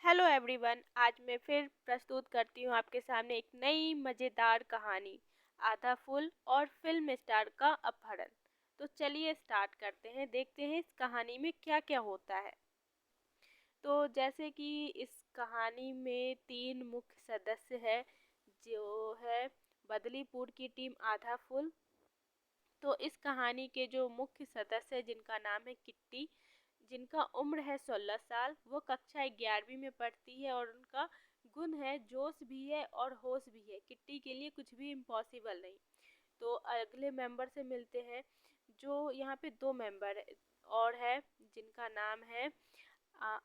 Hello everyone. आज मैं फिर प्रस्तुत करती हूँ आपके सामने एक नई मज़ेदार कहानी, आधा फूल और फिल्म स्टार का अपहरण। तो चलिए स्टार्ट करते हैं, देखते हैं इस कहानी में क्या क्या होता है। तो जैसे कि इस कहानी में 3 मुख्य सदस्य हैं, जो है बदलीपुर की टीम आधा फूल। तो इस कहानी के जो मुख्य सदस्य हैं जिनका नाम है किट्टी, जिनका उम्र है 16 साल। वो कक्षा 11वीं में पढ़ती है और उनका गुण है जोश भी है और होश भी है। किट्टी के लिए कुछ भी इम्पॉसिबल नहीं। तो अगले मेंबर से मिलते हैं, जो यहाँ पे 2 मेंबर और है जिनका नाम है आ,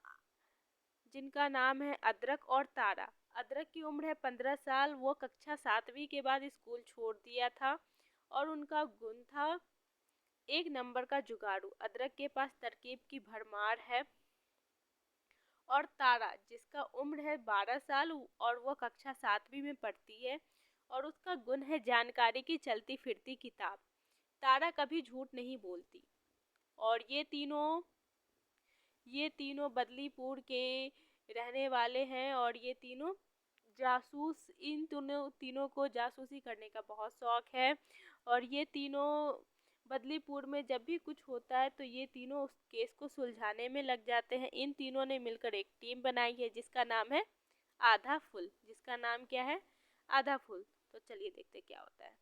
जिनका नाम है अदरक और तारा। अदरक की उम्र है 15 साल। वो कक्षा 7वीं के बाद स्कूल छोड़ दिया था और उनका गुण था 1 नंबर का जुगाड़ू। अदरक के पास तरकीब की भरमार है। और तारा, जिसका उम्र है 12 साल और वह कक्षा 7वीं में पढ़ती है और उसका गुण है जानकारी की चलती फिरती किताब। तारा कभी झूठ नहीं बोलती। और ये तीनों बदलीपुर के रहने वाले हैं और ये तीनों जासूस, इन तीनों को जासूसी करने का बहुत शौक है। और ये तीनों बदलीपुर में जब भी कुछ होता है तो ये तीनों उस केस को सुलझाने में लग जाते हैं। इन तीनों ने मिलकर एक टीम बनाई है जिसका नाम है आधा फूल। जिसका नाम क्या है? आधा फूल। तो चलिए देखते क्या होता है।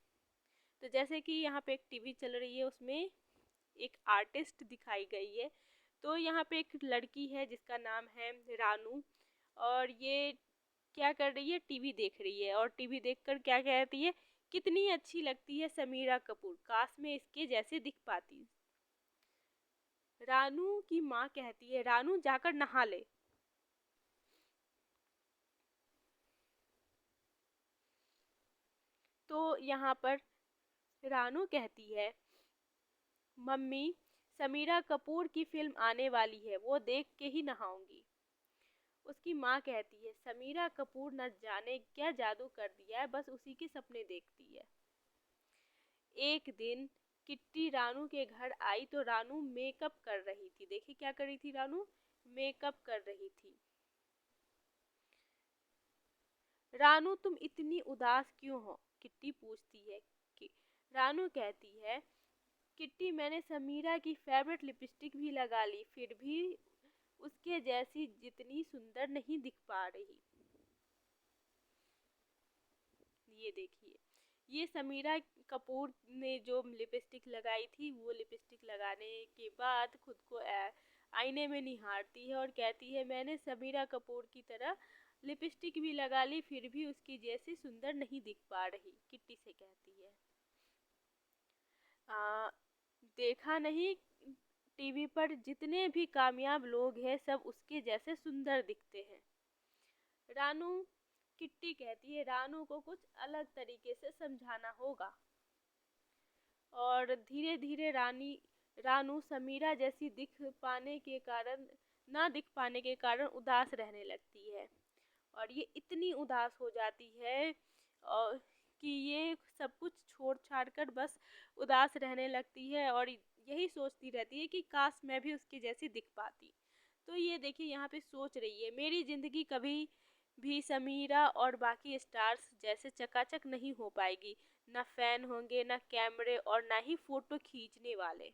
तो जैसे कि यहाँ पे एक टीवी चल रही है, उसमें एक आर्टिस्ट दिखाई गई है। तो यहाँ पे एक लड़की है जिसका नाम है रानू। और ये क्या कर रही है? टीवी देख रही है। और टीवी देखकर क्या कहती है? कितनी अच्छी लगती है समीरा कपूर, काश मैं इसके जैसे दिख पाती। रानू की माँ कहती है, रानू जाकर नहा ले। तो यहाँ पर रानू कहती है, मम्मी, समीरा कपूर की फिल्म आने वाली है, वो देख के ही नहाऊंगी। उसकी माँ कहती है, समीरा कपूर न जाने क्या जादू कर दिया है, बस उसी के सपने देखती है। एक दिन किट्टी रानू के घर आई तो रानू मेकअप कर रही थी। देखिए क्या कर रही थी रानू? मेकअप कर रही थी। रानू, तुम इतनी उदास क्यों हो? किट्टी पूछती है। कि रानू कहती है, किट्टी, मैंने समीरा की फेवरेट लिपस्टिक भी लगा ली, फिर भी उसके जैसी जितनी सुंदर नहीं दिख पा रही। ये देखिए, ये समीरा कपूर ने जो लिपस्टिक लगाई थी, वो लिपस्टिक लगाने के बाद खुद को आईने में निहारती है और कहती है, मैंने समीरा कपूर की तरह लिपस्टिक भी लगा ली, फिर भी उसकी जैसी सुंदर नहीं दिख पा रही। किट्टी से कहती है, आ, देखा नहीं, टीवी पर जितने भी कामयाब लोग हैं सब उसके जैसे सुंदर दिखते हैं। रानू किट्टी कहती है, रानू को कुछ अलग तरीके से समझाना होगा। और धीरे धीरे रानू समीरा जैसी ना दिख पाने के कारण उदास रहने लगती है। और ये इतनी उदास हो जाती है और कि ये सब कुछ छोड़ छाड़ कर बस उदास रहने लगती है और यही सोचती रहती है कि काश मैं भी उसकी जैसी दिख पाती। तो ये देखिए, यहाँ पे सोच रही है, मेरी ज़िंदगी कभी भी समीरा और बाकी स्टार्स जैसे चकाचक नहीं हो पाएगी। ना फैन होंगे, ना कैमरे और ना ही फोटो खींचने वाले।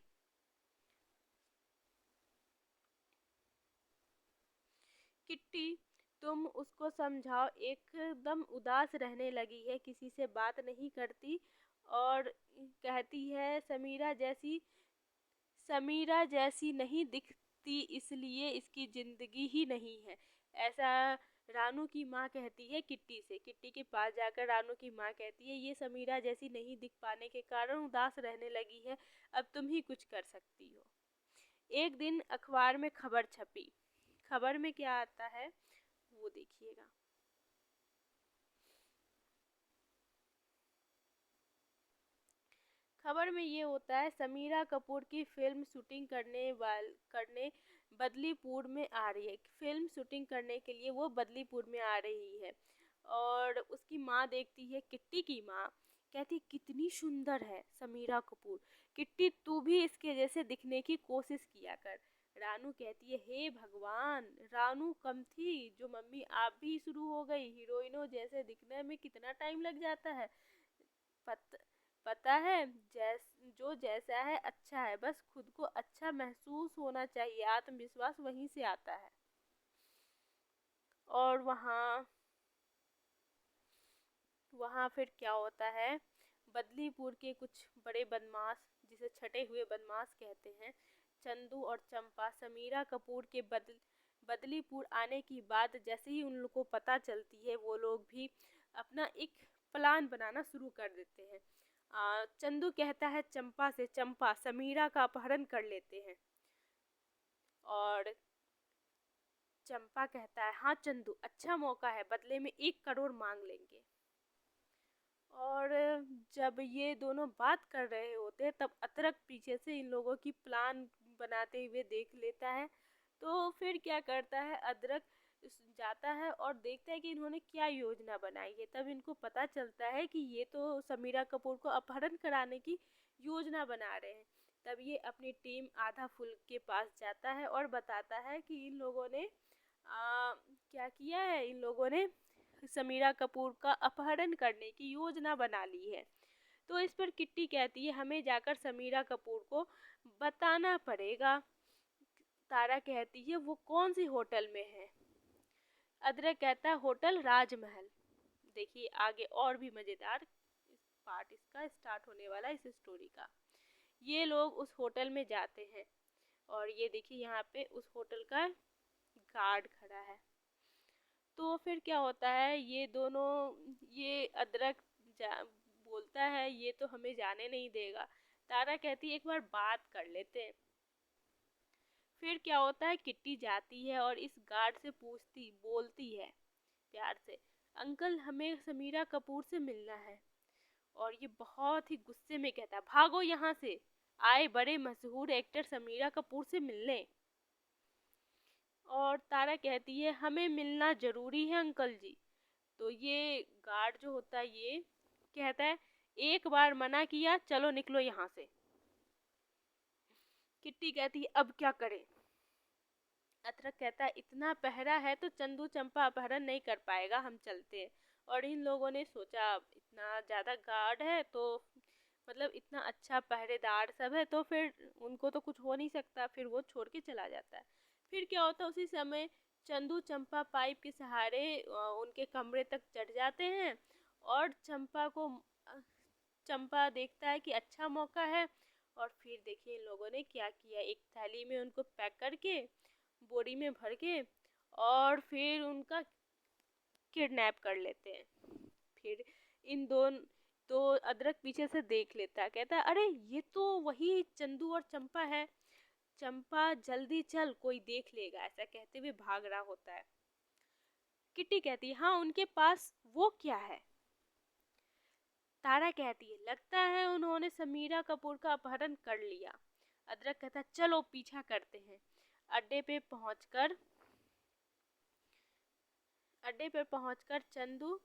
किट्टी, तुम उसको समझाओ, एकदम उदास रहने लगी है, किसी से बात नहीं करती। और कहती है, समीरा जैसी नहीं दिखती, इसलिए इसकी जिंदगी ही नहीं है। ऐसा रानू की माँ कहती है किट्टी से। किट्टी के पास जाकर रानू की माँ कहती है, ये समीरा जैसी नहीं दिख पाने के कारण उदास रहने लगी है, अब तुम ही कुछ कर सकती हो। एक दिन अखबार में खबर छपी। खबर में क्या आता है वो देखिएगा। खबर में ये होता है, समीरा कपूर की फिल्म शूटिंग करने बदलीपुर में आ रही है। फिल्म शूटिंग करने के लिए वो बदलीपुर में आ रही है। और उसकी माँ देखती है, किट्टी की माँ कहती, कितनी सुंदर है समीरा कपूर, किट्टी तू भी इसके जैसे दिखने की कोशिश किया कर। रानू कहती है, हे भगवान, रानू कम थी, जो मम्मी आप भी शुरू हो गई। हीरोइनों जैसे दिखने में कितना टाइम लग जाता है। पत, पता है, जो जैसा है अच्छा है, बस खुद को अच्छा महसूस होना चाहिए, आत्मविश्वास वहीं से आता है। और वहाँ वहाँ फिर क्या होता है, बदलीपुर के कुछ बड़े बदमाश, जिसे छटे हुए बदमाश कहते हैं, चंदू और चंपा समीरा कपूर के बदलीपुर आने की बात जैसे ही उन लोग को पता चलती है, वो लोग भी अपना एक प्लान बनाना शुरू कर देते हैं। चंदू कहता है चंपा से, चंपा समीरा का अपहरण कर लेते हैं। और चंपा कहता है, हाँ चंदू, अच्छा मौका है, बदले में 1 करोड़ मांग लेंगे। और जब ये दोनों बात कर रहे होते हैं, तब अतरक पीछे से इन लोगों की प्लान बनाते हुए देख लेता है। तो फिर क्या करता है, अदरक जाता है और देखता है कि इन्होंने क्या योजना बनाई है। तब इनको पता चलता है कि ये तो समीरा कपूर को अपहरण कराने की योजना बना रहे हैं। तब ये अपनी टीम आधा फुल के पास जाता है और बताता है कि इन लोगों ने क्या किया है, इन लोगों ने समीरा कपूर का अपहरण करने की योजना बना ली है। तो इस पर किट्टी कहती है, हमें जाकर समीरा कपूर को बताना पड़ेगा। तारा कहती है, वो कौन सी होटल में है? अदरक कहता है, होटल राजमहल। देखिए आगे और भी मज़ेदार पार्ट इसका स्टार्ट होने वाला है, इस स्टोरी का। ये लोग उस होटल में जाते हैं और ये देखिए यहाँ पे उस होटल का गार्ड खड़ा है। तो फिर क्या होता है, ये दोनों, ये अदरक बोलता है ये तो हमें जाने नहीं देगा। तारा कहती है एक बार बात कर लेते हैं। फिर क्या होता है, किट्टी जाती है और इस गार्ड से बोलती है प्यार से, अंकल हमें समीरा कपूर से मिलना है। और ये बहुत ही गुस्से में कहता है, भागो यहाँ से, आए बड़े मशहूर एक्टर समीरा कपूर से मिलने। और तारा कहती है, हमें मिलना जरूरी है अंकल जी। तो ये गार्ड जो होता है ये कहता है, एक बार मना किया, चलो निकलो यहाँ से। किट्टी कहती है, अब क्या करें? अतरक कहता है, इतना पहरा है तो चंदू चंपा अपहरण नहीं कर पाएगा, हम चलते हैं। और इन लोगों ने सोचा, इतना ज़्यादा गार्ड है तो मतलब इतना अच्छा पहरेदार सब है, तो फिर उनको तो कुछ हो नहीं सकता। फिर वो छोड़ के चला जाता है। फिर क्या होता है, उसी समय चंदू चंपा पाइप के सहारे उनके कमरे तक चढ़ जाते हैं। और चंपा देखता है कि अच्छा मौका है। और फिर देखिए इन लोगों ने क्या किया, एक थैली में उनको पैक करके, बोरी में भर के, और फिर उनका किडनैप कर लेते हैं। फिर इन दोनों, तो अदरक पीछे से देख लेता है, कहता है, अरे ये तो वही चंदू और चंपा है। चंपा जल्दी चल, कोई देख लेगा, ऐसा कहते हुए भाग रहा होता है। किट्टी कहती है, हाँ उनके पास वो क्या है? तारा कहती है, लगता है उन्होंने समीरा कपूर का अपहरण कर लिया। अदरक कहता है, चलो पीछा करते हैं। अड्डे पे पहुंचकर अड्डे पर पहुंचकर चंदू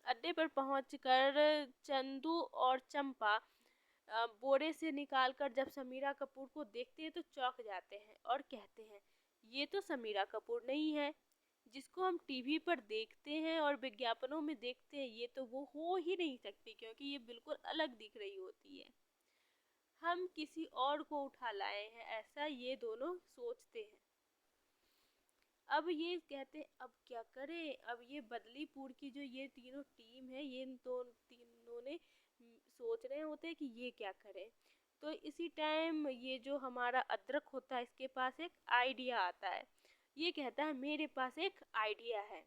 अड्डे पर पहुंचकर चंदू और चंपा बोरे से निकालकर जब समीरा कपूर को देखते हैं तो चौंक जाते हैं और कहते हैं, ये तो समीरा कपूर नहीं है, जिसको हम टीवी पर देखते हैं और विज्ञापनों में देखते हैं। ये तो वो हो ही नहीं सकती, क्योंकि ये बिल्कुल अलग दिख रही होती है। हम किसी और को उठा लाए हैं, ऐसा ये दोनों सोचते हैं। अब ये कहते हैं, अब क्या करें? अब ये बदलीपुर की जो ये तीनों टीम है, ये तो तीनों ने सोच रहे होते हैं कि ये क्या करें। तो इसी टाइम ये जो हमारा अदरक होता है, इसके पास एक आइडिया आता है। ये कहता है, मेरे पास एक आइडिया है।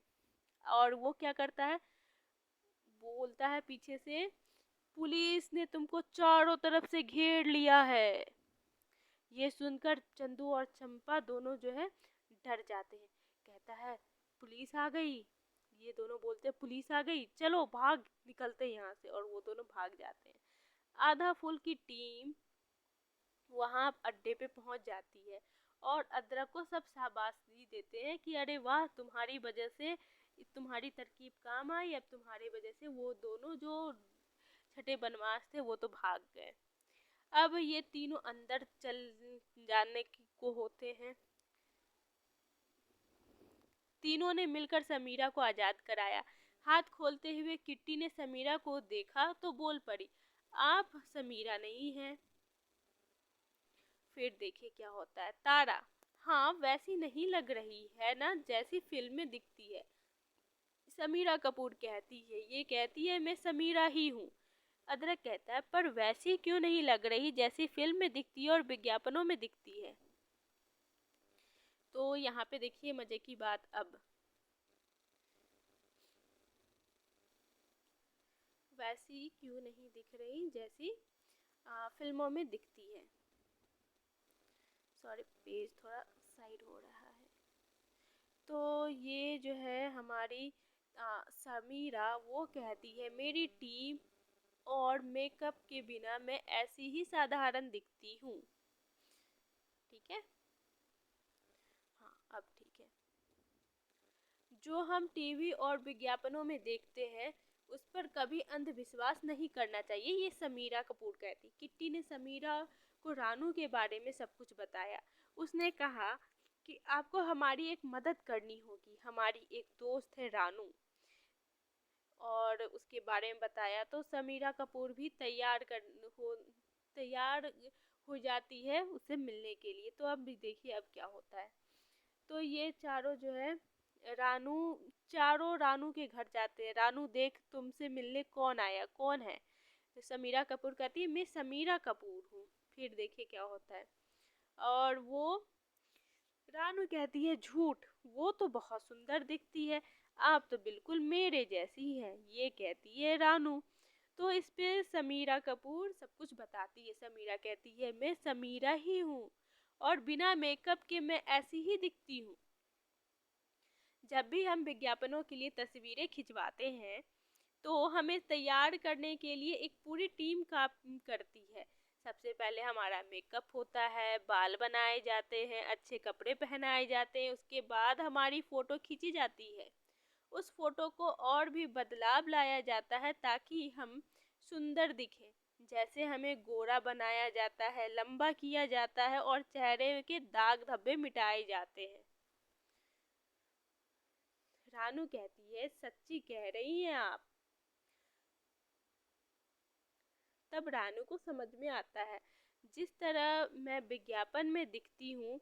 और वो क्या करता है, बोलता है पीछे से, पुलिस ने तुमको चारों तरफ से घेर लिया है। ये सुनकर चंदू और चंपा दोनों जो है डर जाते हैं। कहता है, पुलिस आ गई। ये दोनों बोलते हैं, पुलिस आ गई, चलो भाग निकलते हैं यहाँ से। और वो दोनों भाग जाते हैं। आधा फुल की टीम वहाँ अड्डे पे पहुँच जाती है और अदरक को सब शाबाशी देते हैं कि अरे वाह, तुम्हारी वजह से, तुम्हारी तरकीब काम आई। अब तुम्हारी वजह से वो दोनों जो छठे बदमाश थे वो तो भाग गए। अब ये तीनों अंदर चल जाने की को होते हैं। तीनों ने मिलकर समीरा को आजाद कराया। हाथ खोलते हुए किट्टी ने समीरा को देखा तो बोल पड़ी, आप समीरा नहीं हैं। फिर देखिए क्या होता है। तारा, हाँ वैसी नहीं लग रही है ना जैसी फिल्म में दिखती है। समीरा कपूर कहती है, ये कहती है मैं समीरा ही हूँ। अदरक कहता है, पर वैसी क्यों नहीं लग रही जैसी फिल्म में दिखती है और विज्ञापनों में दिखती है। तो यहाँ पे देखिए मजे की बात। अब वैसी क्यों नहीं दिख रही जैसी फिल्मों में दिखती है। सॉरी, पेज थोड़ा साइड हो रहा है। तो ये जो है हमारी समीरा वो कहती है, मेरी टीम और मेकअप के बिना मैं ऐसी ही साधारण दिखती हूँ। ठीक है, हाँ अब ठीक है। जो हम टीवी और विज्ञापनों में देखते हैं उस पर कभी अंधविश्वास नहीं करना चाहिए, ये समीरा कपूर कहती। किट्टी ने समीरा को रानू के बारे में सब कुछ बताया। उसने कहा कि आपको हमारी एक मदद करनी होगी, हमारी एक दोस्त है रानू, और उसके बारे में बताया। तो समीरा कपूर भी तैयार हो जाती है उससे मिलने के लिए। तो अब भी देखिए अब क्या होता है। तो ये चारों जो है रानू चारों रानू के घर जाते हैं। रानू, देख तुमसे मिलने कौन आया, कौन है। तो समीरा कपूर कहती है, मैं समीरा कपूर हूँ। फिर देखिए क्या होता है। और वो रानू कहती है, झूठ, वो तो बहुत सुंदर दिखती है, आप तो बिल्कुल मेरे जैसी है, ये कहती है रानू। तो इस पे समीरा कपूर सब कुछ बताती है। समीरा कहती है, मैं समीरा ही हूँ और बिना मेकअप के मैं ऐसी ही दिखती हूँ। जब भी हम विज्ञापनों के लिए तस्वीरें खिंचवाते हैं तो हमें तैयार करने के लिए एक पूरी टीम काम करती है। सबसे पहले हमारा मेकअप होता है, बाल बनाए जाते हैं, अच्छे कपड़े पहनाए जाते हैं, उसके बाद हमारी फ़ोटो खींची जाती है। उस फ़ोटो को और भी बदलाव लाया जाता है ताकि हम सुंदर दिखें। जैसे हमें गोरा बनाया जाता है, लंबा किया जाता है और चेहरे के दाग धब्बे मिटाए जाते हैं। रानू कहती है, सच्ची कह रही हैं आप। तब रानू को समझ में आता है, जिस तरह मैं विज्ञापन में दिखती हूँ,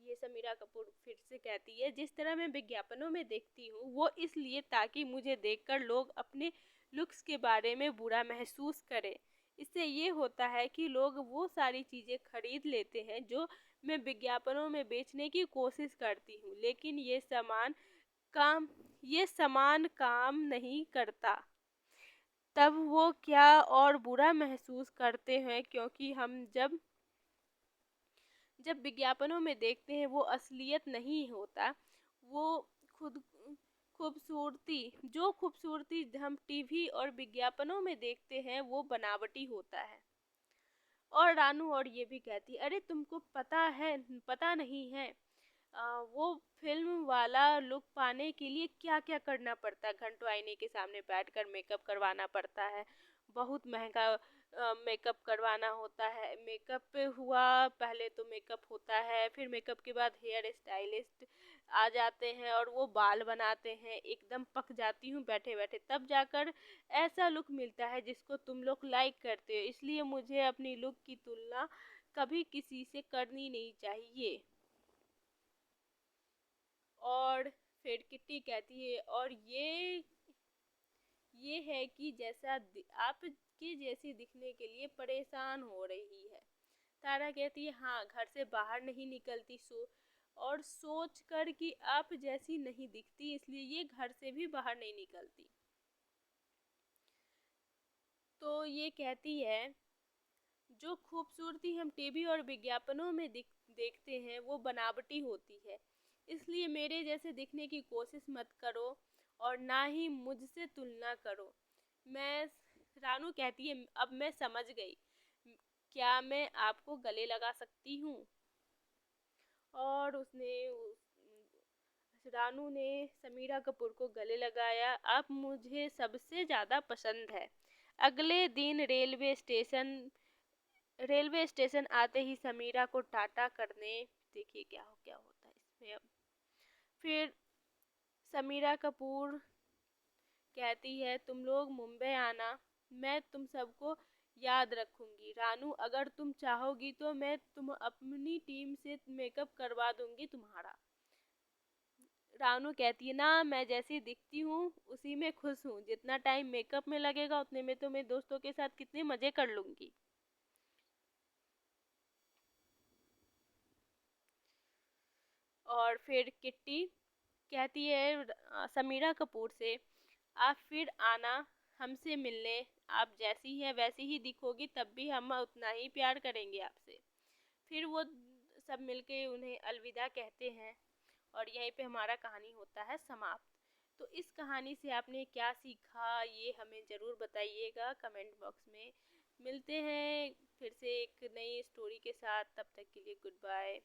ये समीरा कपूर फिर से कहती है, जिस तरह मैं विज्ञापनों में देखती हूँ वो इसलिए ताकि मुझे देखकर लोग अपने लुक्स के बारे में बुरा महसूस करें। इससे ये होता है कि लोग वो सारी चीज़ें खरीद लेते हैं जो मैं विज्ञापनों में बेचने की कोशिश करती हूँ, लेकिन ये समान काम नहीं करता। तब वो क्या और बुरा महसूस करते हैं, क्योंकि हम जब जब विज्ञापनों में देखते हैं वो असलियत नहीं होता। वो खुद खूबसूरती हम टीवी और विज्ञापनों में देखते हैं वो बनावटी होता है। और रानू और ये भी कहती है, अरे तुमको पता नहीं है, वो फिल्म वाला लुक पाने के लिए क्या क्या करना पड़ता है। घंटों आईने के सामने बैठकर मेकअप करवाना पड़ता है, बहुत महंगा मेकअप करवाना होता है। मेकअप हुआ, पहले तो मेकअप होता है, फिर मेकअप के बाद हेयर स्टाइलिस्ट आ जाते हैं और वो बाल बनाते हैं। एकदम पक जाती हूँ बैठे बैठे, तब जाकर ऐसा लुक मिलता है जिसको तुम लोग लाइक करते हो। इसलिए मुझे अपनी लुक की तुलना कभी किसी से करनी नहीं चाहिए। और फिर किट्टी कहती है, और ये है कि आपके जैसी दिखने के लिए परेशान हो रही है। तारा कहती है, हाँ घर से बाहर नहीं निकलती, और सोच कर कि आप जैसी नहीं दिखती इसलिए ये घर से भी बाहर नहीं निकलती। तो ये कहती है, जो खूबसूरती हम टीवी और विज्ञापनों में देखते हैं वो बनावटी होती है, इसलिए मेरे जैसे दिखने की कोशिश मत करो और ना ही मुझसे तुलना करो। मैं रानू कहती है, अब मैं समझ गई, क्या मैं आपको गले लगा सकती हूँ। और रानू ने समीरा कपूर को गले लगाया। आप मुझे सबसे ज़्यादा पसंद है। अगले दिन रेलवे स्टेशन रेलवे स्टेशन आते ही समीरा को टाटा करने, देखिए क्या होता है इसमें अब। फिर समीरा कपूर कहती है तुम लोग मुंबई आना, मैं तुम सबको याद रखूंगी। रानू अगर तुम चाहोगी तो मैं तुम अपनी टीम से मेकअप करवा दूंगी तुम्हारा। रानू कहती है ना, मैं जैसी दिखती हूँ उसी में खुश हूँ, जितना टाइम मेकअप में लगेगा उतने में तो मैं दोस्तों के साथ कितने मजे कर लूंगी। और फिर किट्टी कहती है समीरा कपूर से, आप फिर आना हमसे मिलने, आप जैसी हैं वैसी ही दिखोगी तब भी हम उतना ही प्यार करेंगे आपसे। फिर वो सब मिलके उन्हें अलविदा कहते हैं और यहीं पे हमारा कहानी होता है समाप्त। तो इस कहानी से आपने क्या सीखा ये हमें ज़रूर बताइएगा कमेंट बॉक्स में। मिलते हैं फिर से एक नई स्टोरी के साथ, तब तक के लिए गुड बाय।